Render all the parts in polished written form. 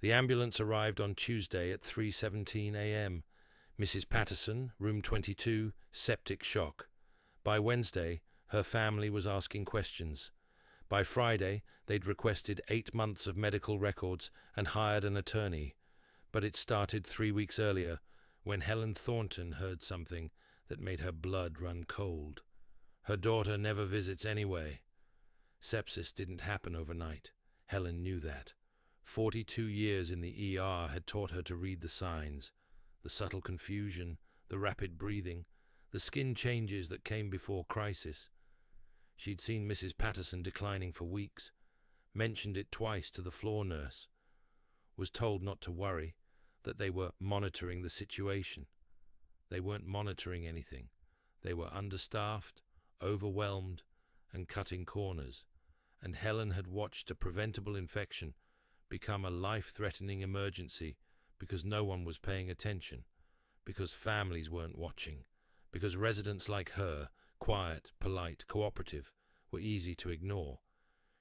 The ambulance arrived on Tuesday at 3:17 a.m. Mrs. Patterson, room 22, septic shock. By Wednesday, her family was asking questions. By Friday, they'd requested 8 months of medical records and hired an attorney. But it started 3 weeks earlier, when Helen Thornton heard something that made her blood run cold. Her daughter never visits anyway. Sepsis didn't happen overnight. Helen knew that. 42 years in the ER had taught her to read the signs, the subtle confusion, the rapid breathing, the skin changes that came before crisis. She'd seen Mrs. Patterson declining for weeks, mentioned it twice to the floor nurse, was told not to worry, that they were monitoring the situation. They weren't monitoring anything. They were understaffed, overwhelmed, and cutting corners. And Helen had watched a preventable infection become a life-threatening emergency because no one was paying attention, because families weren't watching, because residents like her, quiet, polite, cooperative, were easy to ignore.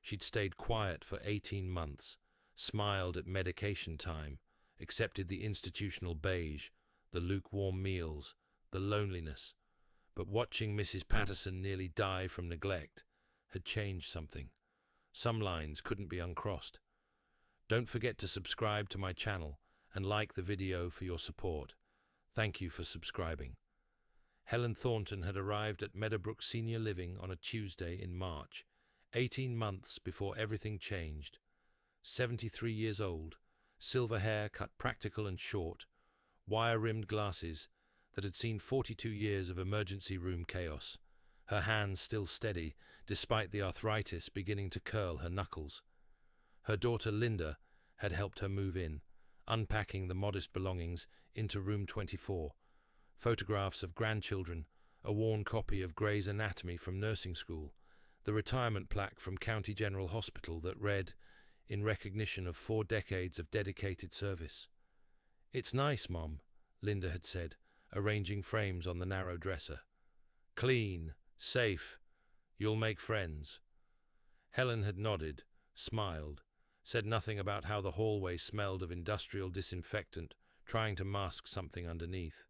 She'd stayed quiet for 18 months, smiled at medication time, accepted the institutional beige, the lukewarm meals, the loneliness. But watching Mrs. Patterson nearly die from neglect had changed something. Some lines couldn't be uncrossed. Don't forget to subscribe to my channel and like the video for your support. Thank you for subscribing. Helen Thornton had arrived at Meadowbrook Senior Living on a Tuesday in March, 18 months before everything changed. 73 years old, silver hair cut practical and short, wire-rimmed glasses that had seen 42 years of emergency room chaos, her hands still steady despite the arthritis beginning to curl her knuckles. Her daughter Linda had helped her move in, unpacking the modest belongings into room 24. Photographs of grandchildren, a worn copy of Gray's Anatomy from nursing school, the retirement plaque from County General Hospital that read, in recognition of 4 decades of dedicated service. "It's nice, Mom," Linda had said, arranging frames on the narrow dresser. "Clean, safe, you'll make friends." Helen had nodded, smiled, said nothing about how the hallway smelled of industrial disinfectant, trying to mask something underneath,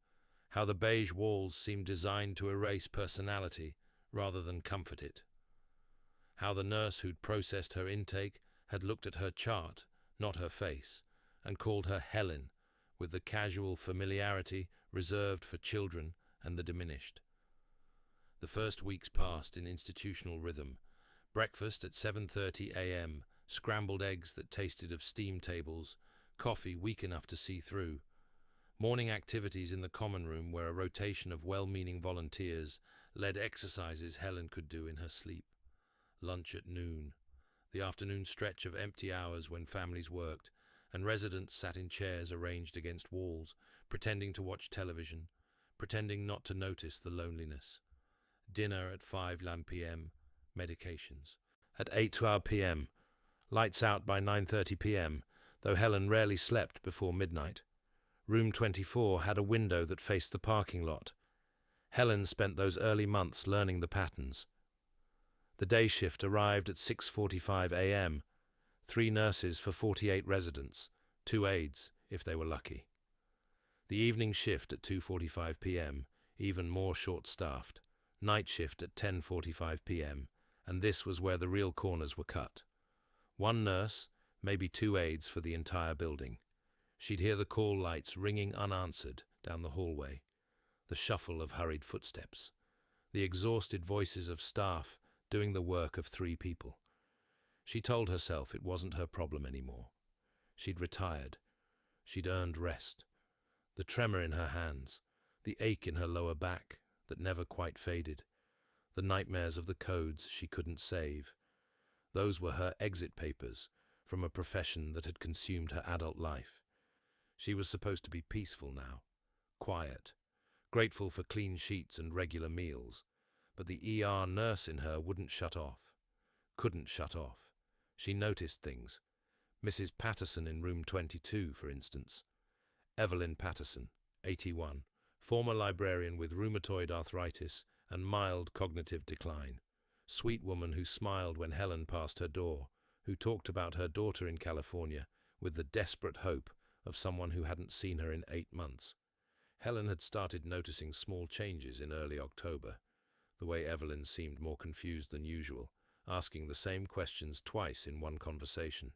how the beige walls seemed designed to erase personality rather than comfort it, how the nurse who'd processed her intake had looked at her chart, not her face, and called her Helen, with the casual familiarity reserved for children and the diminished. The first weeks passed in institutional rhythm. Breakfast at 7:30 a.m., scrambled eggs that tasted of steam tables, coffee weak enough to see through. Morning activities in the common room where a rotation of well-meaning volunteers led exercises Helen could do in her sleep. Lunch at noon. The afternoon stretch of empty hours when families worked, and residents sat in chairs arranged against walls, pretending to watch television, pretending not to notice the loneliness. Dinner at 5 p.m., medications. At 8:12 p.m., lights out by 9:30 p.m., though Helen rarely slept before midnight. Room 24 had a window that faced the parking lot. Helen spent those early months learning the patterns. The day shift arrived at 6:45 a.m., 3 nurses for 48 residents, 2 aides, if they were lucky. The evening shift at 2:45 p.m., even more short-staffed. Night shift at 10:45 p.m., and this was where the real corners were cut. 1 nurse, maybe 2 aides for the entire building. She'd hear the call lights ringing unanswered down the hallway, the shuffle of hurried footsteps, the exhausted voices of staff doing the work of 3 people. She told herself it wasn't her problem anymore. She'd retired. She'd earned rest. The tremor in her hands, the ache in her lower back that never quite faded, the nightmares of the codes she couldn't save. Those were her exit papers from a profession that had consumed her adult life. She was supposed to be peaceful now, quiet, grateful for clean sheets and regular meals, but the ER nurse in her wouldn't shut off, couldn't shut off. She noticed things. Mrs. Patterson in room 22, for instance. Evelyn Patterson, 81, former librarian with rheumatoid arthritis and mild cognitive decline. Sweet woman who smiled when Helen passed her door, who talked about her daughter in California with the desperate hope of someone who hadn't seen her in 8 months. Helen had started noticing small changes in early October. The way Evelyn seemed more confused than usual, asking the same questions twice in one conversation.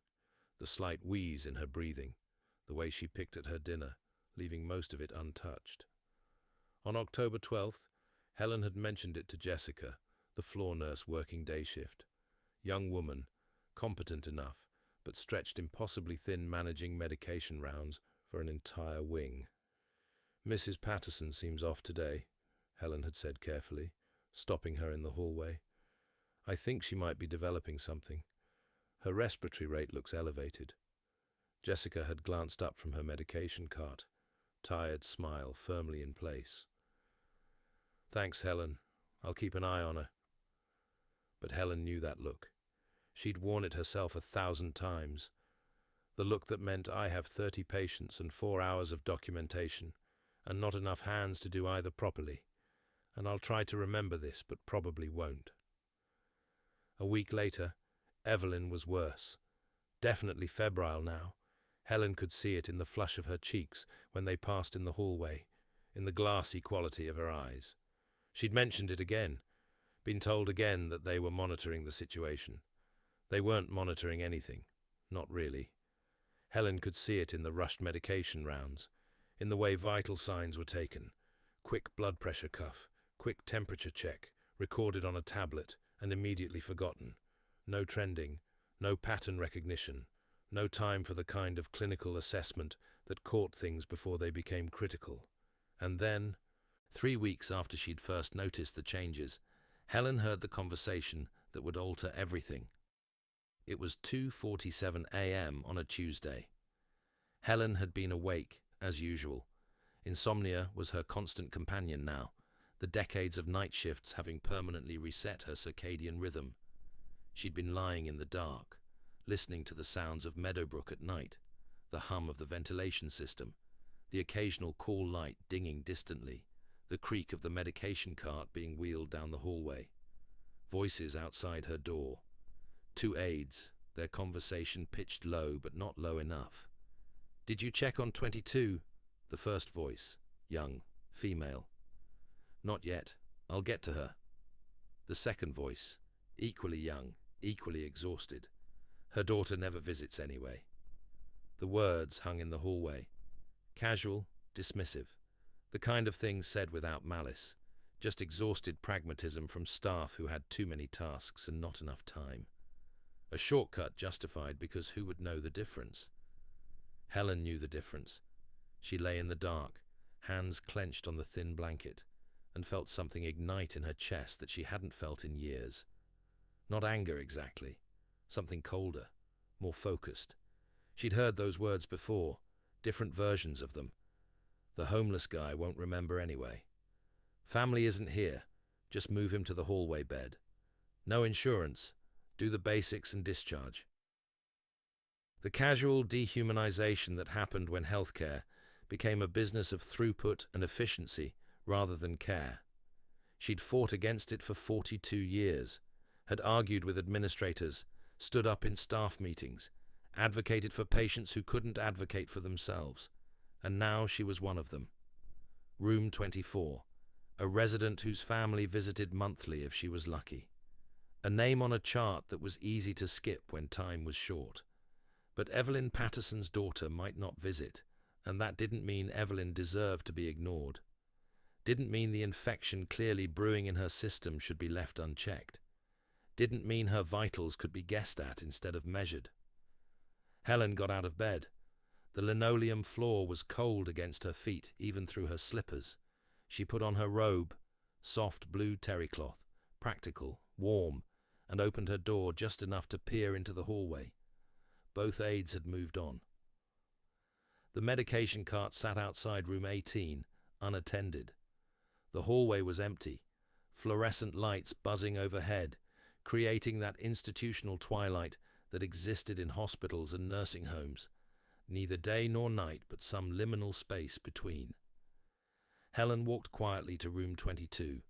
The slight wheeze in her breathing, the way she picked at her dinner, leaving most of it untouched. On October 12th, Helen had mentioned it to Jessica, the floor nurse working day shift. Young woman, competent enough, but stretched impossibly thin managing medication rounds for an entire wing. "Mrs. Patterson seems off today," Helen had said carefully, stopping her in the hallway. "I think she might be developing something. Her respiratory rate looks elevated." Jessica had glanced up from her medication cart, tired smile firmly in place. "Thanks, Helen. I'll keep an eye on her." But Helen knew that look. She'd worn it herself 1,000 times. The look that meant, "I have 30 patients and 4 hours of documentation, and not enough hands to do either properly. And I'll try to remember this, but probably won't." A week later, Evelyn was worse. Definitely febrile now. Helen could see it in the flush of her cheeks when they passed in the hallway, in the glassy quality of her eyes. She'd mentioned it again, been told again that they were monitoring the situation. They weren't monitoring anything. Not really. Helen could see it in the rushed medication rounds, in the way vital signs were taken. Quick blood pressure cuff, quick temperature check, recorded on a tablet and immediately forgotten. No trending, no pattern recognition, no time for the kind of clinical assessment that caught things before they became critical. And then, 3 weeks after she'd first noticed the changes, Helen heard the conversation that would alter everything. It was 2:47 a.m. on a Tuesday. Helen had been awake, as usual. Insomnia was her constant companion now, the decades of night shifts having permanently reset her circadian rhythm. She'd been lying in the dark, listening to the sounds of Meadowbrook at night, the hum of the ventilation system, the occasional call light dinging distantly, the creak of the medication cart being wheeled down the hallway. Voices outside her door. 2 aides, their conversation pitched low but not low enough. "Did you check on 22? The first voice, young, female. "Not yet. I'll get to her." The second voice, equally young, equally exhausted. "Her daughter never visits anyway." The words hung in the hallway. Casual, dismissive. The kind of thing said without malice. Just exhausted pragmatism from staff who had too many tasks and not enough time. A shortcut justified because who would know the difference? Helen knew the difference. She lay in the dark, hands clenched on the thin blanket, and felt something ignite in her chest that she hadn't felt in years. Not anger exactly, something colder, more focused. She'd heard those words before, different versions of them. "The homeless guy won't remember anyway. Family isn't here, just move him to the hallway bed. No insurance, do the basics and discharge." The casual dehumanization that happened when healthcare became a business of throughput and efficiency rather than care. She'd fought against it for 42 years, had argued with administrators, stood up in staff meetings, advocated for patients who couldn't advocate for themselves, and now she was one of them. Room 24, a resident whose family visited monthly if she was lucky. A name on a chart that was easy to skip when time was short. But Evelyn Patterson's daughter might not visit, and that didn't mean Evelyn deserved to be ignored. Didn't mean the infection clearly brewing in her system should be left unchecked. Didn't mean her vitals could be guessed at instead of measured. Helen got out of bed. The linoleum floor was cold against her feet, even through her slippers. She put on her robe, soft blue terry cloth, practical, warm, and opened her door just enough to peer into the hallway. Both aides had moved on. The medication cart sat outside room 18, unattended. The hallway was empty, fluorescent lights buzzing overhead, creating that institutional twilight that existed in hospitals and nursing homes. Neither day nor night, but some liminal space between. Helen walked quietly to room 22.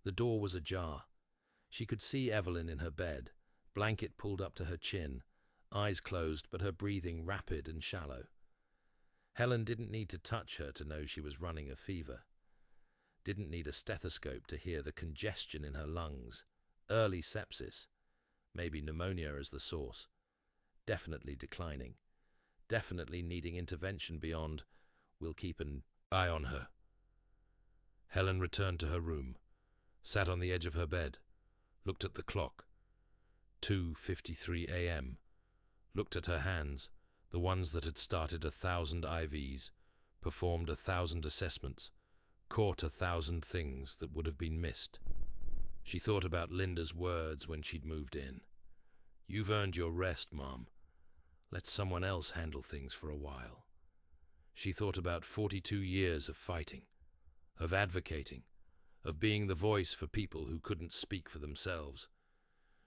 The door was ajar. She could see Evelyn in her bed, blanket pulled up to her chin, eyes closed but her breathing rapid and shallow. Helen didn't need to touch her to know she was running a fever. Didn't need a stethoscope to hear the congestion in her lungs. Early sepsis. Maybe pneumonia as the source. Definitely declining. Definitely needing intervention beyond, "We'll keep an eye on her." Helen returned to her room, sat on the edge of her bed, looked at the clock. 2:53 a.m. Looked at her hands, the ones that had started 1,000 IVs, performed 1,000 assessments, caught 1,000 things that would have been missed. She thought about Linda's words when she'd moved in. "You've earned your rest, Mom. Let someone else handle things for a while." She thought about 42 years of fighting, of advocating, of being the voice for people who couldn't speak for themselves.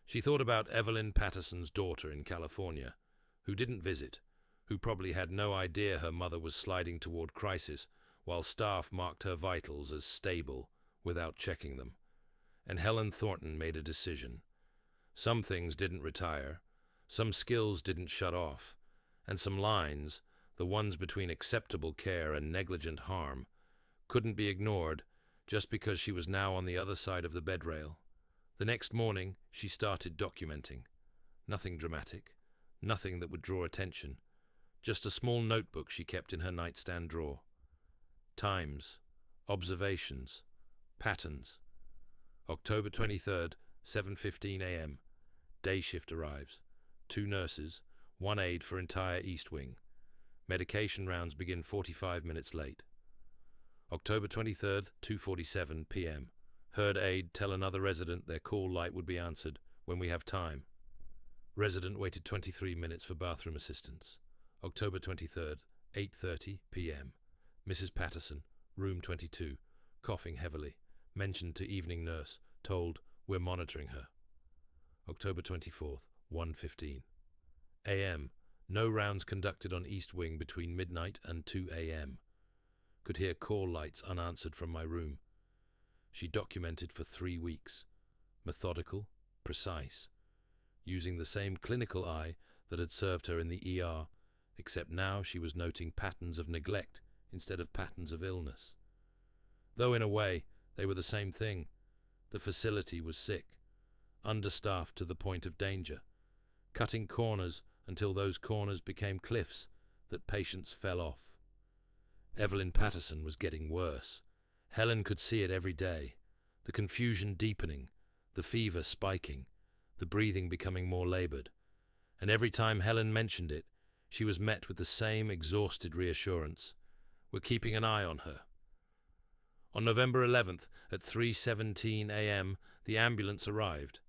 She thought about Evelyn Patterson's daughter in California, who didn't visit, who probably had no idea her mother was sliding toward crisis, while staff marked her vitals as stable without checking them. And Helen Thornton made a decision. Some things didn't retire, some skills didn't shut off, and some lines, the ones between acceptable care and negligent harm, couldn't be ignored just because she was now on the other side of the bedrail. The next morning, she started documenting. Nothing dramatic, nothing that would draw attention, just a small notebook she kept in her nightstand drawer. Times, observations, patterns. October 23rd, 7:15 a.m. Day shift arrives. 2 nurses, 1 aide for entire East Wing. Medication rounds begin 45 minutes late. October 23rd, 2:47 p.m. Heard aide tell another resident their call light would be answered when we have time. Resident waited 23 minutes for bathroom assistance. October 23rd, 8:30 p.m. Mrs. Patterson, room 22, coughing heavily. Mentioned to evening nurse, told we're monitoring her. October 24th, 1:15 a.m. No rounds conducted on East Wing between midnight and 2 a.m. Could hear call lights unanswered from my room. She documented for 3 weeks. Methodical, precise. Using the same clinical eye that had served her in the ER, except now she was noting patterns of neglect instead of patterns of illness. Though in a way, they were the same thing. The facility was sick, understaffed to the point of danger, cutting corners until those corners became cliffs that patients fell off. Evelyn Patterson was getting worse. Helen could see it every day, the confusion deepening, the fever spiking, the breathing becoming more labored. And every time Helen mentioned it, she was met with the same exhausted reassurance. We're keeping an eye on her. On November 11th, at 3:17 a.m., the ambulance arrived.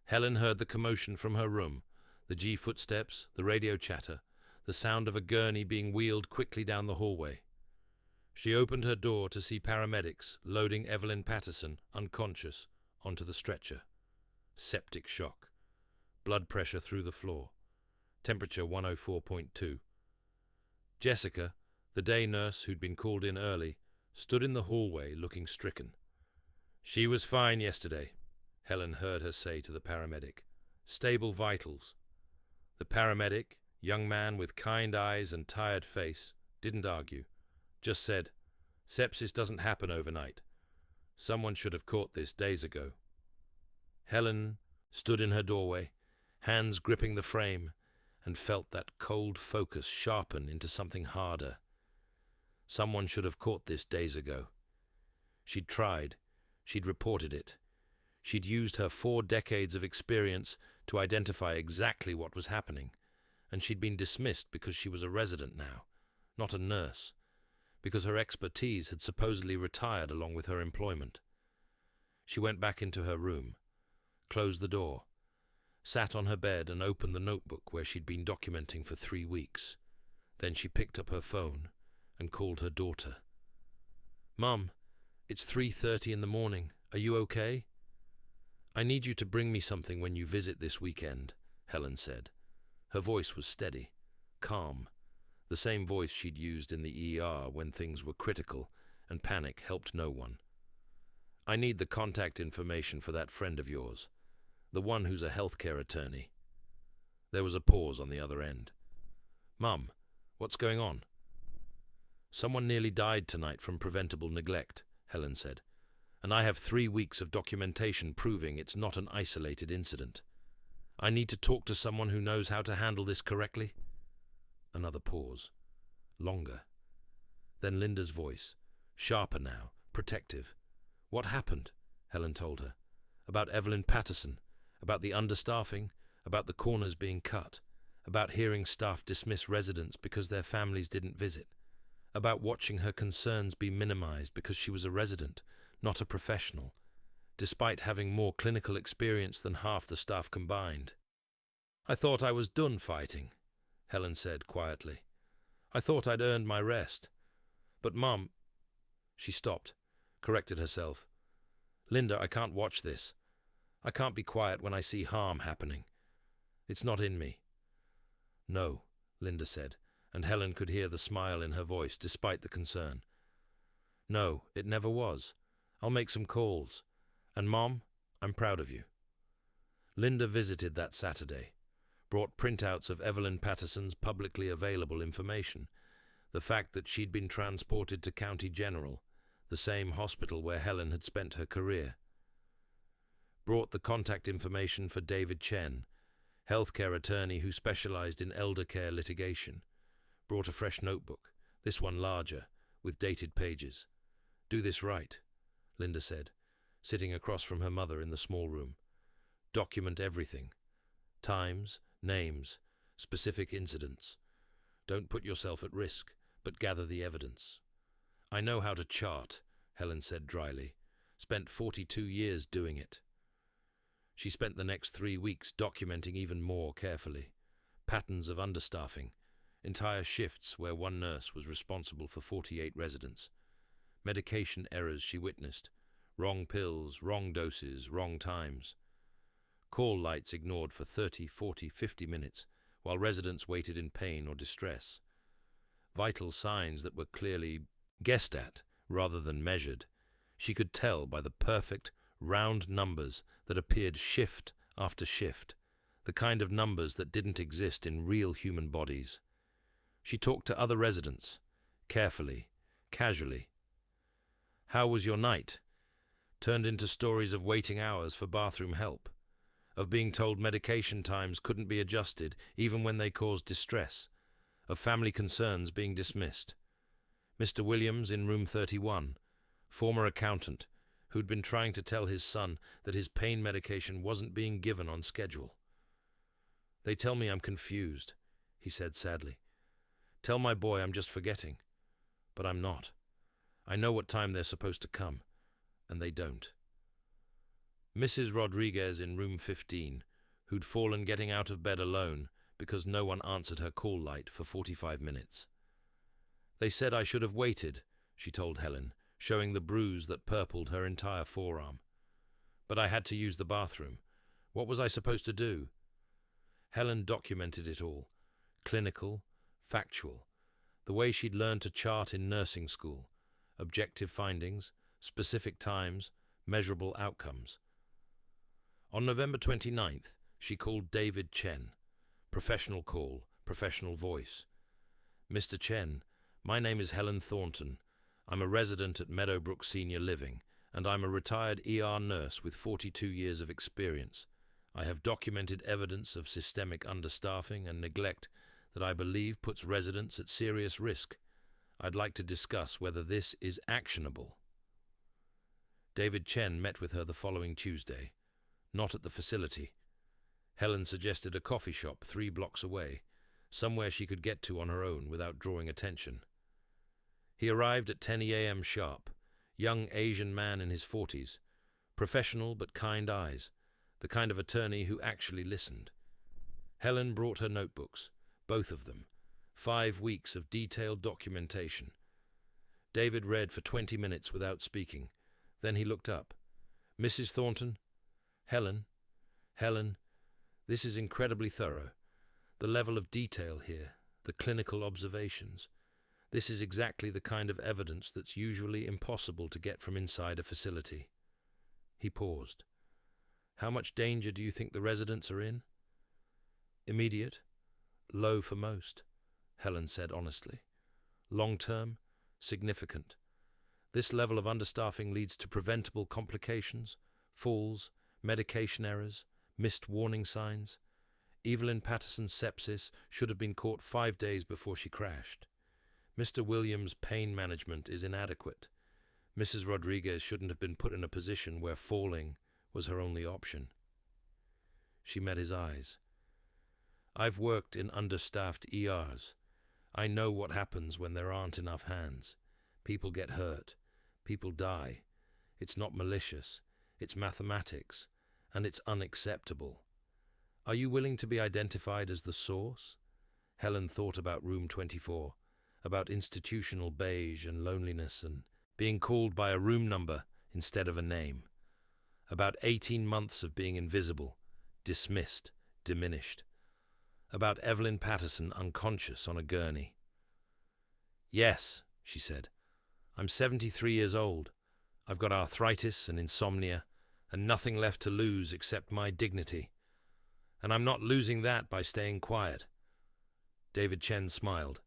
Helen heard the commotion from her room, the G footsteps, the radio chatter, the sound of a gurney being wheeled quickly down the hallway. She opened her door to see paramedics loading Evelyn Patterson, unconscious, onto the stretcher. Septic shock. Blood pressure through the floor. Temperature 104.2. Jessica, the day nurse who'd been called in early, stood in the hallway looking stricken. She was fine yesterday, Helen heard her say to the paramedic. Stable vitals. The paramedic, young man with kind eyes and tired face, didn't argue. Just said, sepsis doesn't happen overnight. Someone should have caught this days ago. Helen stood in her doorway, hands gripping the frame, and felt that cold focus sharpen into something harder. Someone should have caught this days ago. She'd tried. She'd reported it. She'd used her 4 decades of experience to identify exactly what was happening, and she'd been dismissed because she was a resident now, not a nurse, because her expertise had supposedly retired along with her employment. She went back into her room, closed the door, sat on her bed and opened the notebook where she'd been documenting for 3 weeks. Then she picked up her phone and called her daughter. "Mum, it's 3:30 in the morning. Are you okay?" "I need you to bring me something when you visit this weekend," Helen said. Her voice was steady, calm, the same voice she'd used in the ER when things were critical and panic helped no one. "I need the contact information for that friend of yours, the one who's a healthcare attorney." There was a pause on the other end. "Mum, what's going on?" "Someone nearly died tonight from preventable neglect," Helen said, "and I have 3 weeks of documentation proving it's not an isolated incident. I need to talk to someone who knows how to handle this correctly." Another pause. Longer. Then Linda's voice, sharper now, protective. "What happened?" Helen told her. "About Evelyn Patterson, about the understaffing, about the corners being cut, about hearing staff dismiss residents because their families didn't visit, about watching her concerns be minimized because she was a resident, not a professional, despite having more clinical experience than half the staff combined." "I thought I was done fighting," Helen said quietly. "I thought I'd earned my rest. But Mum—" She stopped, corrected herself. "Linda, I can't watch this. I can't be quiet when I see harm happening. It's not in me." "No," Linda said, and Helen could hear the smile in her voice despite the concern. "No, it never was. I'll make some calls. And Mom, I'm proud of you." Linda visited that Saturday, brought printouts of Evelyn Patterson's publicly available information, the fact that she'd been transported to County General, the same hospital where Helen had spent her career. Brought the contact information for David Chen, healthcare attorney who specialized in elder care litigation. Brought a fresh notebook, this one larger, with dated pages. "Do this right," Linda said, sitting across from her mother in the small room. "Document everything. Times, names, specific incidents. Don't put yourself at risk, but gather the evidence." "I know how to chart," Helen said dryly. "Spent 42 years doing it." She spent the next 3 weeks documenting even more carefully. Patterns of understaffing, entire shifts where one nurse was responsible for 48 residents. Medication errors she witnessed, wrong pills, wrong doses, wrong times. Call lights ignored for 30, 40, 50 minutes while residents waited in pain or distress. Vital signs that were clearly guessed at rather than measured. She could tell by the perfect, round numbers that appeared shift after shift, the kind of numbers that didn't exist in real human bodies. She talked to other residents, carefully, casually. "How was your night?" Turned into stories of waiting hours for bathroom help, of being told medication times couldn't be adjusted even when they caused distress, of family concerns being dismissed. Mr. Williams in room 31, former accountant, who'd been trying to tell his son that his pain medication wasn't being given on schedule. "They tell me I'm confused," he said sadly. "Tell my boy I'm just forgetting. But I'm not. I know what time they're supposed to come, and they don't." Mrs. Rodriguez in room 15, who'd fallen getting out of bed alone because no one answered her call light for 45 minutes. "They said I should have waited," she told Helen, showing the bruise that purpled her entire forearm. "But I had to use the bathroom. What was I supposed to do?" Helen documented it all, clinical, factual, the way she'd learned to chart in nursing school, objective findings, specific times, measurable outcomes. On November 29th, she called David Chen. Professional call, professional voice. "Mr. Chen, my name is Helen Thornton. I'm a resident at Meadowbrook Senior Living, and I'm a retired ER nurse with 42 years of experience. I have documented evidence of systemic understaffing and neglect that I believe puts residents at serious risk. I'd like to discuss whether this is actionable." David Chen met with her the following Tuesday, not at the facility. Helen suggested a coffee shop 3 blocks away, somewhere she could get to on her own without drawing attention. He arrived at 10 a.m. sharp, young Asian man in his 40s, professional but kind eyes, the kind of attorney who actually listened. Helen brought her notebooks, both of them, 5 weeks of detailed documentation. David read for 20 minutes without speaking. Then he looked up. "Mrs. Thornton? Helen? Helen, this is incredibly thorough. The level of detail here, the clinical observations. This is exactly the kind of evidence that's usually impossible to get from inside a facility." He paused. "How much danger do you think the residents are in?" Immediate, low for most, Helen said honestly. Long-term, significant. This level of understaffing leads to preventable complications, falls, medication errors, missed warning signs. Evelyn Patterson's sepsis should have been caught 5 days before she crashed. Mr. Williams' pain management is inadequate. Mrs. Rodriguez shouldn't have been put in a position where falling was her only option. She met his eyes. I've worked in understaffed ERs. I know what happens when there aren't enough hands. People get hurt. People die. It's not malicious. It's mathematics. And it's unacceptable. Are you willing to be identified as the source? Helen thought about room 24, about institutional beige and loneliness and being called by a room number instead of a name. About 18 months of being invisible, dismissed, diminished. About Evelyn Patterson unconscious on a gurney. Yes, she said. I'm 73 years old. I've got arthritis and insomnia and nothing left to lose except my dignity. And I'm not losing that by staying quiet. David Chen smiled.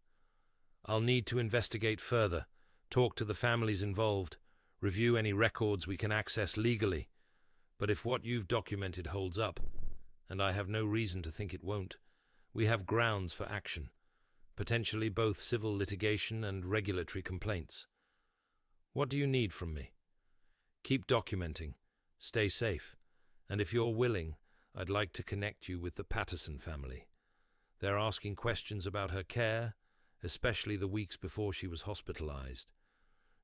I'll need to investigate further, talk to the families involved, review any records we can access legally. But if what you've documented holds up, and I have no reason to think it won't, we have grounds for action, potentially both civil litigation and regulatory complaints. What do you need from me? Keep documenting, stay safe, and if you're willing, I'd like to connect you with the Patterson family. They're asking questions about her care, especially the weeks before she was hospitalized.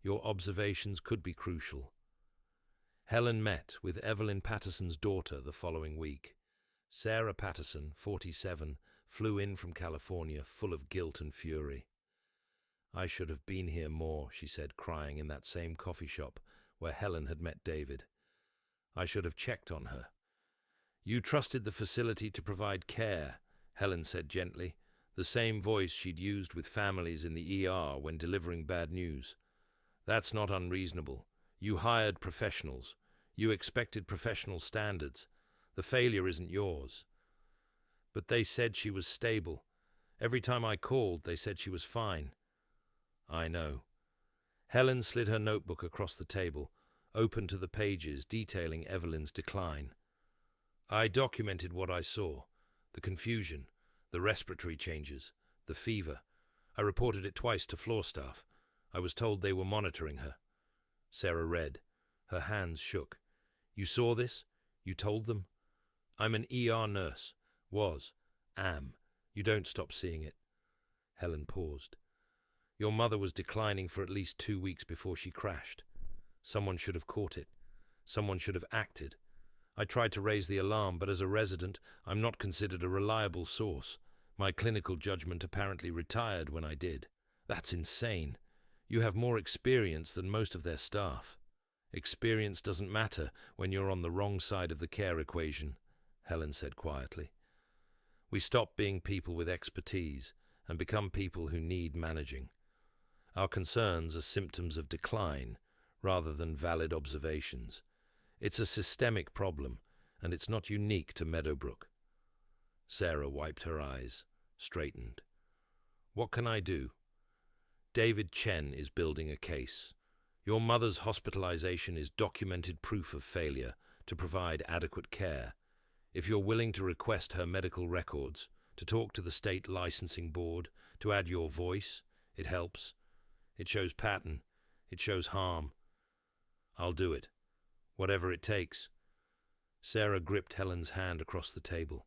Your observations could be crucial. Helen met with Evelyn Patterson's daughter the following week. Sarah Patterson, 47, flew in from California full of guilt and fury. I should have been here more, she said, crying in that same coffee shop where Helen had met David. I should have checked on her. You trusted the facility to provide care, Helen said gently, the same voice she'd used with families in the ER when delivering bad news. That's not unreasonable. You hired professionals. You expected professional standards. The failure isn't yours. But they said she was stable. Every time I called, they said she was fine. I know. Helen slid her notebook across the table, open to the pages detailing Evelyn's decline. I documented what I saw, the confusion, the respiratory changes, the fever. I reported it twice to floor staff. I was told they were monitoring her. Sarah read. Her hands shook. You saw this? You told them? I'm an ER nurse. Was. Am. You don't stop seeing it. Helen paused. Your mother was declining for at least 2 weeks before she crashed. Someone should have caught it. Someone should have acted. I tried to raise the alarm, but as a resident, I'm not considered a reliable source. My clinical judgment apparently retired when I did. That's insane. You have more experience than most of their staff. Experience doesn't matter when you're on the wrong side of the care equation, Helen said quietly. We stop being people with expertise and become people who need managing. Our concerns are symptoms of decline rather than valid observations. It's a systemic problem, and it's not unique to Meadowbrook. Sarah wiped her eyes, straightened. What can I do? David Chen is building a case. Your mother's hospitalization is documented proof of failure to provide adequate care. If you're willing to request her medical records, to talk to the state licensing board, to add your voice, it helps. It shows pattern. It shows harm. I'll do it. Whatever it takes. Sarah gripped Helen's hand across the table.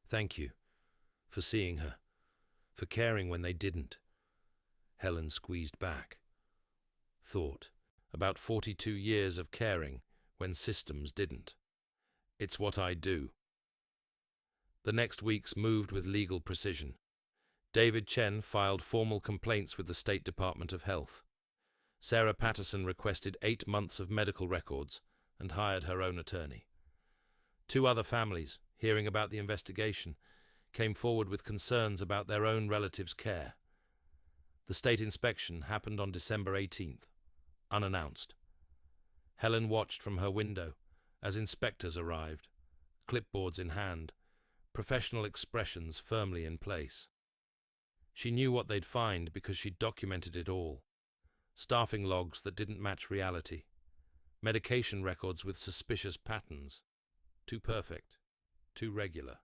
Thank you. For seeing her. For caring when they didn't. Helen squeezed back. Thought. About 42 years of caring when systems didn't. It's what I do. The next weeks moved with legal precision. David Chen filed formal complaints with the State Department of Health. Sarah Patterson requested 8 months of medical records and hired her own attorney. 2 other families, hearing about the investigation, came forward with concerns about their own relatives' care. The state inspection happened on December 18th, unannounced. Helen watched from her window as inspectors arrived, clipboards in hand, professional expressions firmly in place. She knew what they'd find because she'd documented it all. Staffing logs that didn't match reality. Medication records with suspicious patterns. Too perfect. Too regular.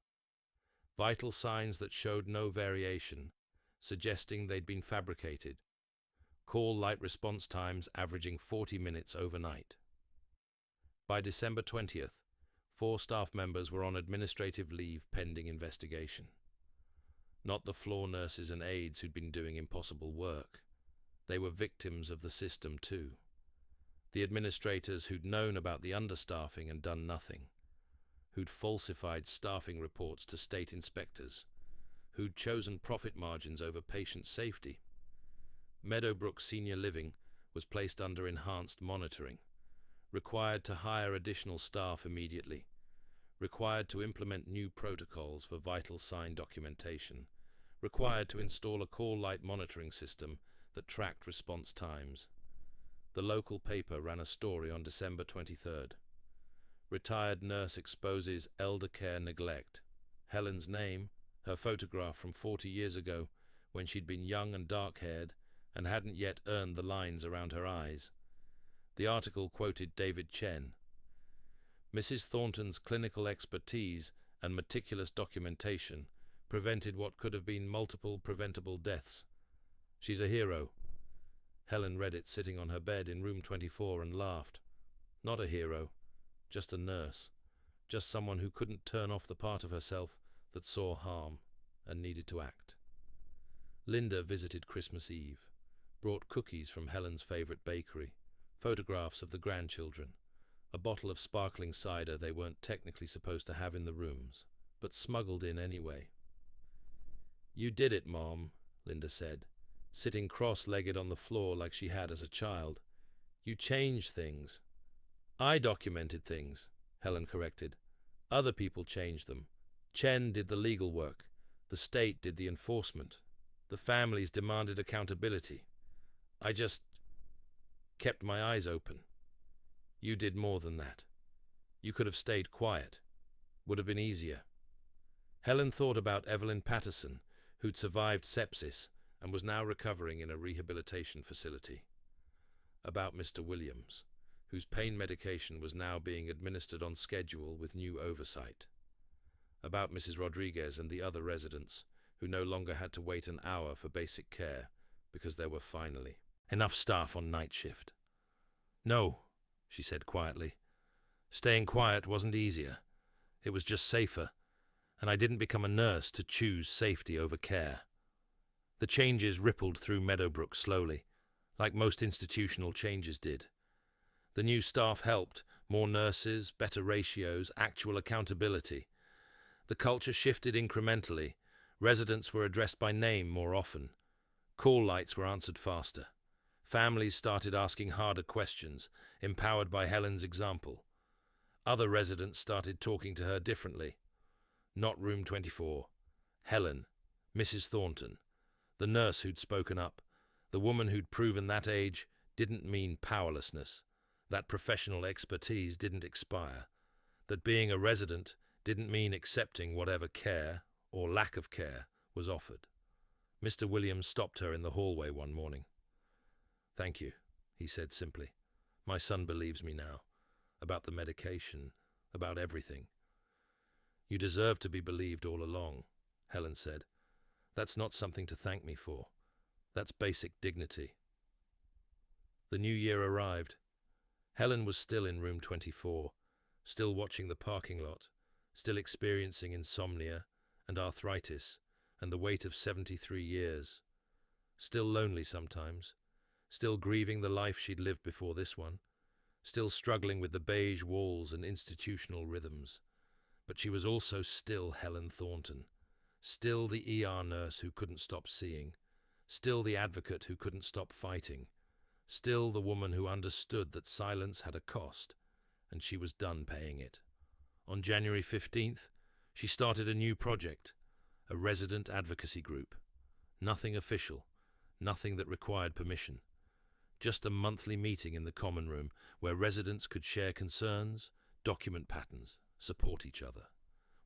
Vital signs that showed no variation, suggesting they'd been fabricated. Call light response times averaging 40 minutes overnight. By December 20th, 4 staff members were on administrative leave pending investigation. Not the floor nurses and aides who'd been doing impossible work. They were victims of the system too. The administrators who'd known about the understaffing and done nothing. Who'd falsified staffing reports to state inspectors. Who'd chosen profit margins over patient safety. Meadowbrook Senior Living was placed under enhanced monitoring. Required to hire additional staff immediately. Required to implement new protocols for vital sign documentation. Required to install a call light monitoring system that tracked response times. The local paper ran a story on December 23rd. Retired nurse exposes elder care neglect. Helen's name, her photograph from 40 years ago, when she'd been young and dark-haired and hadn't yet earned the lines around her eyes. The article quoted David Chen. Mrs. Thornton's clinical expertise and meticulous documentation prevented what could have been multiple preventable deaths. She's a hero. Helen read it sitting on her bed in room 24 and laughed. Not a hero, just a nurse, just someone who couldn't turn off the part of herself that saw harm and needed to act. Linda visited Christmas Eve, brought cookies from Helen's favorite bakery, photographs of the grandchildren, a bottle of sparkling cider they weren't technically supposed to have in the rooms, but smuggled in anyway. "You did it, Mom," Linda said, sitting cross-legged on the floor like she had as a child. "You changed things." "I documented things," Helen corrected. "Other people changed them. Chen did the legal work. The state did the enforcement. The families demanded accountability. I just kept my eyes open. You did more than that. You could have stayed quiet. Would have been easier." Helen thought about Evelyn Patterson, who'd survived sepsis and was now recovering in a rehabilitation facility. About Mr. Williams, whose pain medication was now being administered on schedule with new oversight. About Mrs. Rodriguez and the other residents, who no longer had to wait an hour for basic care because there were finally enough staff on night shift. "No," she said quietly. "Staying quiet wasn't easier. It was just safer, and I didn't become a nurse to choose safety over care." The changes rippled through Meadowbrook slowly, like most institutional changes did. The new staff helped, more nurses, better ratios, actual accountability. The culture shifted incrementally. Residents were addressed by name more often. Call lights were answered faster. Families started asking harder questions, empowered by Helen's example. Other residents started talking to her differently. Not room 24. Helen, Mrs. Thornton, the nurse who'd spoken up, the woman who'd proven that age didn't mean powerlessness, that professional expertise didn't expire, that being a resident didn't mean accepting whatever care, or lack of care, was offered. Mr. Williams stopped her in the hallway one morning. "Thank you," he said simply. "My son believes me now. About the medication, about everything." "You deserve to be believed all along," Helen said. "That's not something to thank me for. That's basic dignity." The new year arrived. Helen was still in room 24, still watching the parking lot, still experiencing insomnia and arthritis and the weight of 73 years. Still lonely sometimes, still grieving the life she'd lived before this one, still struggling with the beige walls and institutional rhythms. But she was also still Helen Thornton, still the ER nurse who couldn't stop seeing, still the advocate who couldn't stop fighting, still the woman who understood that silence had a cost, and she was done paying it. On January 15th, she started a new project, a resident advocacy group. Nothing official, nothing that required permission. Just a monthly meeting in the common room where residents could share concerns, document patterns, support each other.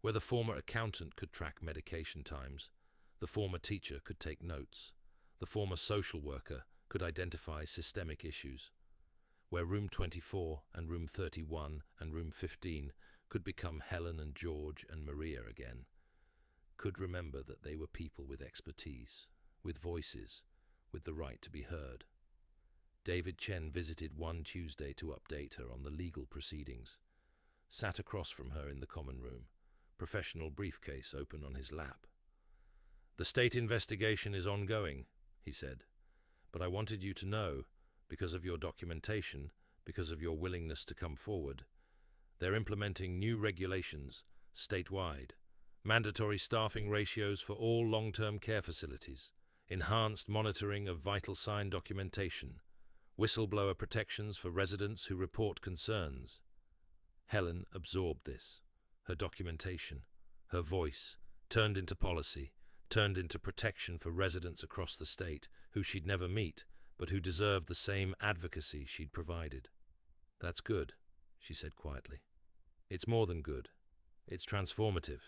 where the former accountant could track medication times, the former teacher could take notes, the former social worker could identify systemic issues, where room 24 and room 31 and room 15 could become Helen and George and Maria again, could remember that they were people with expertise, with voices, with the right to be heard. David Chen visited one Tuesday to update her on the legal proceedings, sat across from her in the common room, professional briefcase open on his lap. "The state investigation is ongoing," he said, "but I wanted you to know, because of your documentation, because of your willingness to come forward, they're implementing new regulations statewide, mandatory staffing ratios for all long-term care facilities, enhanced monitoring of vital sign documentation, whistleblower protections for residents who report concerns." Helen absorbed this. Her documentation, her voice, turned into policy, turned into protection for residents across the state who she'd never meet, but who deserved the same advocacy she'd provided. "That's good," she said quietly. "It's more than good. It's transformative."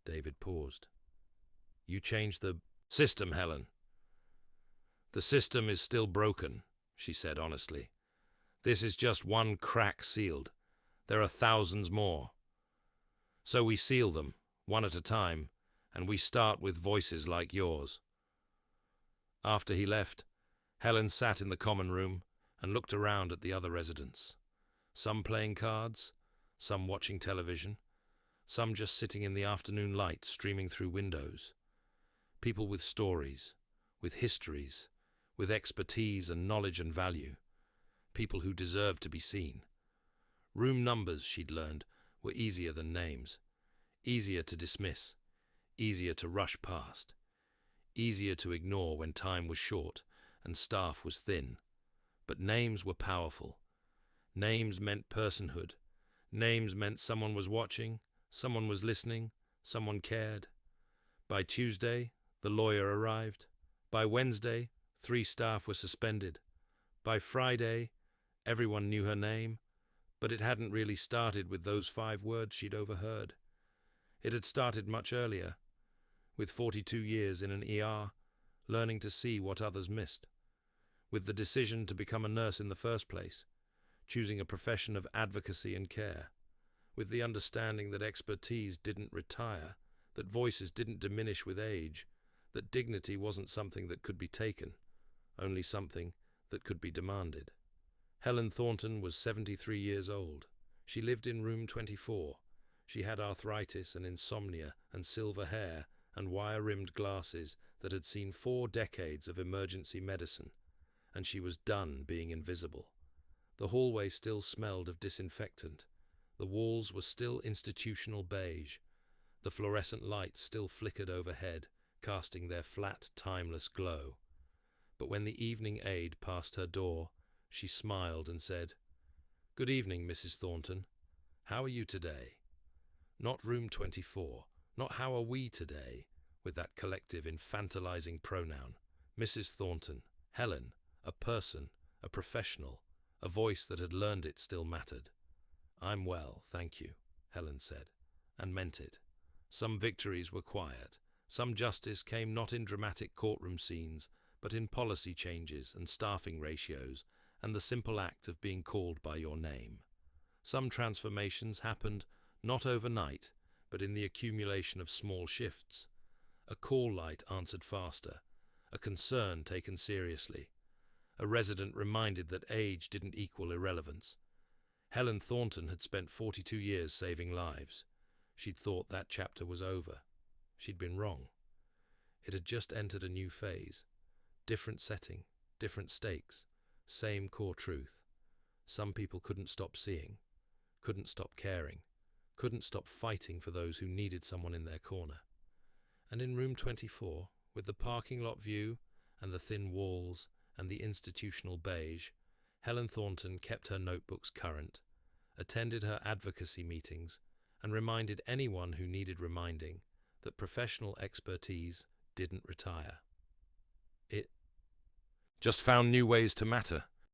David paused. "You changed the system, Helen." "The system is still broken," she said honestly. "This is just one crack sealed. There are thousands more. So we seal them, one at a time, and we start with voices like yours." After he left, Helen sat in the common room and looked around at the other residents, some playing cards, some watching television, some just sitting in the afternoon light streaming through windows. People with stories, with histories, with expertise and knowledge and value. People who deserved to be seen. Room numbers, she'd learned, were easier than names. Easier to dismiss. Easier to rush past. Easier to ignore when time was short and staff was thin. But names were powerful. Names meant personhood. Names meant someone was watching, someone was listening, someone cared. By Tuesday, the lawyer arrived. By Wednesday, 3 staff were suspended. By Friday, everyone knew her name, but it hadn't really started with those 5 words she'd overheard. It had started much earlier, with 42 years in an ER, learning to see what others missed, with the decision to become a nurse in the first place, choosing a profession of advocacy and care, with the understanding that expertise didn't retire, that voices didn't diminish with age, that dignity wasn't something that could be taken, only something that could be demanded. Helen Thornton was 73 years old. She lived in room 24. She had arthritis and insomnia and silver hair and wire-rimmed glasses that had seen 4 decades of emergency medicine, and she was done being invisible. The hallway still smelled of disinfectant. The walls were still institutional beige. The fluorescent lights still flickered overhead, casting their flat, timeless glow. But when the evening aide passed her door, she smiled and said, "Good evening, Mrs. Thornton. How are you today?" Not room 24, not how are we today, with that collective infantilizing pronoun. Mrs. Thornton, Helen, a person, a professional, a voice that had learned it still mattered. "I'm well, thank you," Helen said, and meant it. Some victories were quiet. Some justice came not in dramatic courtroom scenes, but in policy changes and staffing ratios and the simple act of being called by your name. Some transformations happened not overnight, but in the accumulation of small shifts. A call light answered faster, a concern taken seriously, a resident reminded that age didn't equal irrelevance. Helen Thornton had spent 42 years saving lives. She'd thought that chapter was over. She'd been wrong. It had just entered a new phase. Different setting, different stakes, same core truth. Some people couldn't stop seeing, couldn't stop caring, couldn't stop fighting for those who needed someone in their corner. And in room 24, with the parking lot view and the thin walls and the institutional beige, Helen Thornton kept her notebooks current, attended her advocacy meetings, and reminded anyone who needed reminding that professional expertise didn't retire. It just found new ways to matter.